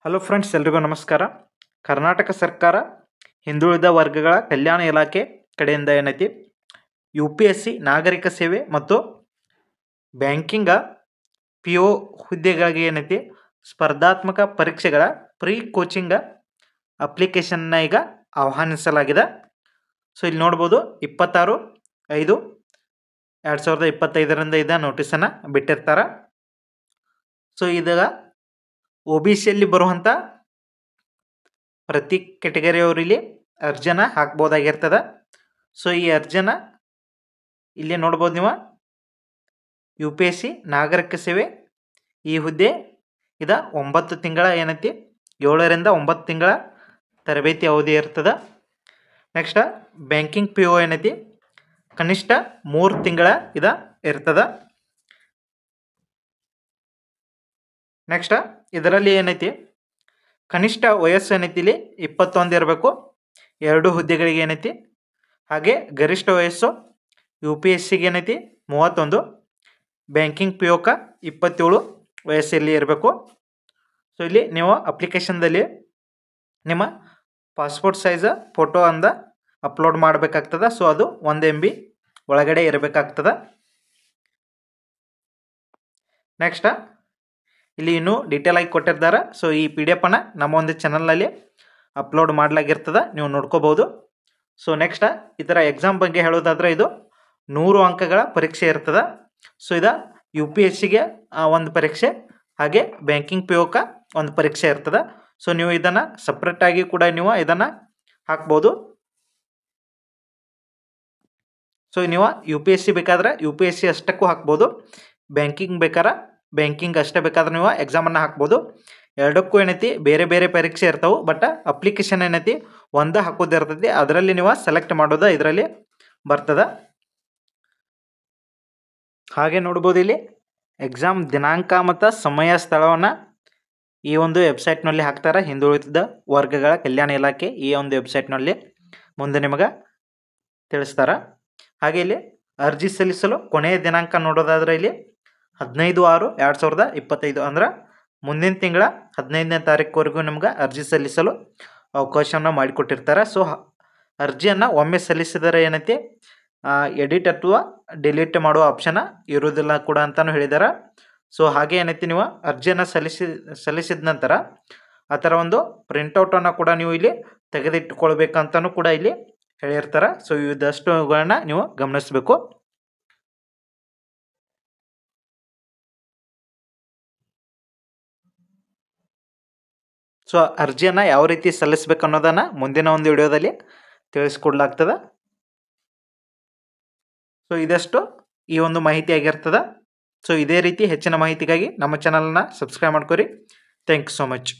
Hello friends, ಎಲ್ರಿಗೂ ನಮಸ್ಕಾರ. ಕರ್ನಾಟಕ ಸರ್ಕಾರ ಹಿಂದುಳಿದ ವರ್ಗಗಳ ಕಲ್ಯಾಣ ಇಲಾಖೆ ಕಡೆಯಿಂದ ಏನೈತಿ UPSC ನಾಗರಿಕ ಸೇವೆ ಮತ್ತು ಬ್ಯಾಂಕಿಂಗ PO ಹುದ್ದೆಗಳಿಗೆ ಏನೈತಿ ಸ್ಪರ್ಧಾತ್ಮಕ ಪರೀಕ್ಷೆಗಳ ಪ್ರೀ ಕೋಚಿಂಗ್ ಅಪ್ಲಿಕೇಶನ್ನ ಈಗ ಆಹ್ವಾನಿಸಲಾಗಿದೆ. ಸೊ ಇಲ್ಲಿ ನೋಡ್ಬೋದು 26/5/2025 ಇದ ನೋಟಿಸನ್ನು ಬಿಟ್ಟಿರ್ತಾರೆ. ಸೊ ಇದಾಗ OBCಯಲ್ಲಿ ಬರುವಂಥ ಪ್ರತಿ ಕೆಟಗರಿಯವರು ಇಲ್ಲಿ ಅರ್ಜಿನ ಹಾಕ್ಬೋದಾಗಿರ್ತದೆ. ಸೊ ಈ ಅರ್ಜಿನ ಇಲ್ಲಿ ನೋಡ್ಬೋದು ನೀವು. UPSC ನಾಗರಿಕ ಸೇವೆ ಈ ಹುದ್ದೆ 9 ತಿಂಗಳ ಏನೈತಿ 7 ರಿಂದ 9 ತಿಂಗಳ ತರಬೇತಿ ಅವಧಿ ಇರ್ತದೆ. ನೆಕ್ಸ್ಟ್ ಬ್ಯಾಂಕಿಂಗ್ PO ಏನೈತಿ ಕನಿಷ್ಠ 3 ತಿಂಗಳ ಇರ್ತದೆ. ನೆಕ್ಸ್ಟ್ ಇದರಲ್ಲಿ ಏನೈತಿ ಕನಿಷ್ಠ ವಯಸ್ಸು ಏನೈತಿ ಇಲ್ಲಿ 21 ಇರಬೇಕು 2 ಹುದ್ದೆಗಳಿಗೆ ಏನೈತಿ. ಹಾಗೆ ಗರಿಷ್ಠ ವಯಸ್ಸು UPSCಗೆ ಏನೈತಿ 31, ಬ್ಯಾಂಕಿಂಗ್ POಕ 27 ವಯಸ್ಸಲ್ಲಿ ಇರಬೇಕು. ಸೊ ಇಲ್ಲಿ ನೀವು ಅಪ್ಲಿಕೇಶನ್ದಲ್ಲಿ ನಿಮ್ಮ ಪಾಸ್ಪೋರ್ಟ್ ಸೈಜ್ ಫೋಟೋ ಅಪ್ಲೋಡ್ ಮಾಡಬೇಕಾಗ್ತದೆ. ಸೊ ಅದು 1 MB ಒಳಗಡೆ ಇರಬೇಕಾಗ್ತದೆ. ನೆಕ್ಸ್ಟ್ ಇಲ್ಲಿ ಇನ್ನೂ ಡೀಟೇಲ್ ಆಗಿ ಕೊಟ್ಟಿದ್ದಾರೆ. ಸೊ ಈ PDF ಅನ್ನು ನಮ್ಮ ಒಂದು ಚಾನಲ್ನಲ್ಲಿ ಅಪ್ಲೋಡ್ ಮಾಡಲಾಗಿರ್ತದೆ, ನೀವು ನೋಡ್ಕೋಬಹುದು. ಸೊ ನೆಕ್ಸ್ಟ್ ಇದರ ಎಕ್ಸಾಮ್ ಬಗ್ಗೆ ಹೇಳೋದಾದ್ರೆ ಇದು 100 ಅಂಕಗಳ ಪರೀಕ್ಷೆ ಇರ್ತದೆ. ಸೊ ಇದು UPSCಗೆ ಒಂದು ಪರೀಕ್ಷೆ, ಹಾಗೆ ಬ್ಯಾಂಕಿಂಗ್ POಕ ಒಂದು ಪರೀಕ್ಷೆ ಇರ್ತದೆ. ಸೊ ನೀವು ಇದನ್ನು ಸಪ್ರೇಟಾಗಿ ಕೂಡ ನೀವು ಇದನ್ನು ಹಾಕ್ಬೋದು. ಸೊ ನೀವು UPSC ಬೇಕಾದ್ರೆ UPSC ಅಷ್ಟಕ್ಕೂ ಹಾಕ್ಬೋದು, ಬ್ಯಾಂಕಿಂಗ್ ಬೇಕಾದ್ರೆ ಬ್ಯಾಂಕಿಂಗ್ ಅಷ್ಟೇ ಬೇಕಾದ್ರೆ ನೀವು ಎಕ್ಸಾಮನ್ನು ಹಾಕ್ಬೋದು. ಎರಡಕ್ಕೂ ಏನೈತಿ ಬೇರೆ ಬೇರೆ ಪರೀಕ್ಷೆ ಇರ್ತಾವೆ. ಬಟ್ ಅಪ್ಲಿಕೇಶನ್ ಏನೈತಿ ಒಂದೇ ಹಾಕೋದಿರ್ತೈತಿ, ಅದರಲ್ಲಿ ನೀವು ಸೆಲೆಕ್ಟ್ ಮಾಡೋದು ಇದರಲ್ಲಿ ಬರ್ತದೆ. ಹಾಗೆ ನೋಡ್ಬೋದು ಇಲ್ಲಿ ಎಕ್ಸಾಮ್ ದಿನಾಂಕ ಮತ್ತು ಸಮಯ ಸ್ಥಳವನ್ನು ಈ ಒಂದು ವೆಬ್ಸೈಟ್ನಲ್ಲಿ ಹಾಕ್ತಾರೆ. ಹಿಂದುಳಿದ ವರ್ಗಗಳ ಕಲ್ಯಾಣ ಇಲಾಖೆ ಈ ಒಂದು ವೆಬ್ಸೈಟ್ನಲ್ಲಿ ಮುಂದೆ ನಿಮಗೆ ತಿಳಿಸ್ತಾರೆ. ಹಾಗೆ ಇಲ್ಲಿ ಅರ್ಜಿ ಸಲ್ಲಿಸಲು ಕೊನೆಯ ದಿನಾಂಕ ನೋಡೋದಾದ್ರೆ ಇಲ್ಲಿ 15/6/2025 ಅಂದ್ರೆ ಮುಂದಿನ ತಿಂಗಳ 15ನೇ ತಾರೀಕುವರೆಗೂ ನಿಮ್ಗೆ ಅರ್ಜಿ ಸಲ್ಲಿಸಲು ಅವಕಾಶವನ್ನು ಮಾಡಿಕೊಟ್ಟಿರ್ತಾರೆ. ಸೊ ಅರ್ಜಿಯನ್ನು ಒಮ್ಮೆ ಸಲ್ಲಿಸಿದರೆ ಏನೈತಿ ಎಡಿಟ್ ಅಥವಾ ಡಿಲೀಟ್ ಮಾಡುವ ಆಪ್ಷನ್ ಇರೋದಿಲ್ಲ ಕೂಡ ಅಂತಲೂ ಹೇಳಿದ್ದಾರೆ. ಸೊ ಹಾಗೆ ಏನೈತಿ ನೀವು ಅರ್ಜಿಯನ್ನು ಸಲ್ಲಿಸಿದ ನಂತರ ಆ ಥರ ಒಂದು ಪ್ರಿಂಟೌಟನ್ನು ಕೂಡ ನೀವು ಇಲ್ಲಿ ತೆಗೆದಿಟ್ಟುಕೊಳ್ಬೇಕಂತಲೂ ಕೂಡ ಇಲ್ಲಿ ಹೇಳಿರ್ತಾರೆ. ಸೊ ಇದಷ್ಟುಗಳನ್ನ ನೀವು ಗಮನಿಸಬೇಕು. ಸೊ ಅರ್ಜಿಯನ್ನು ಯಾವ ರೀತಿ ಸಲ್ಲಿಸಬೇಕು ಅನ್ನೋದನ್ನು ಮುಂದಿನ ಒಂದು ವಿಡಿಯೋದಲ್ಲಿ ತಿಳಿಸ್ಕೊಡ್ಲಾಗ್ತದೆ. ಸೊ ಇದಷ್ಟು ಈ ಒಂದು ಮಾಹಿತಿ ಆಗಿರ್ತದೆ. ಸೊ ಇದೇ ರೀತಿ ಹೆಚ್ಚಿನ ಮಾಹಿತಿಗಾಗಿ ನಮ್ಮ ಚಾನಲನ್ನು ಸಬ್ಸ್ಕ್ರೈಬ್ ಮಾಡ್ಕೊರಿ. Thank you so much.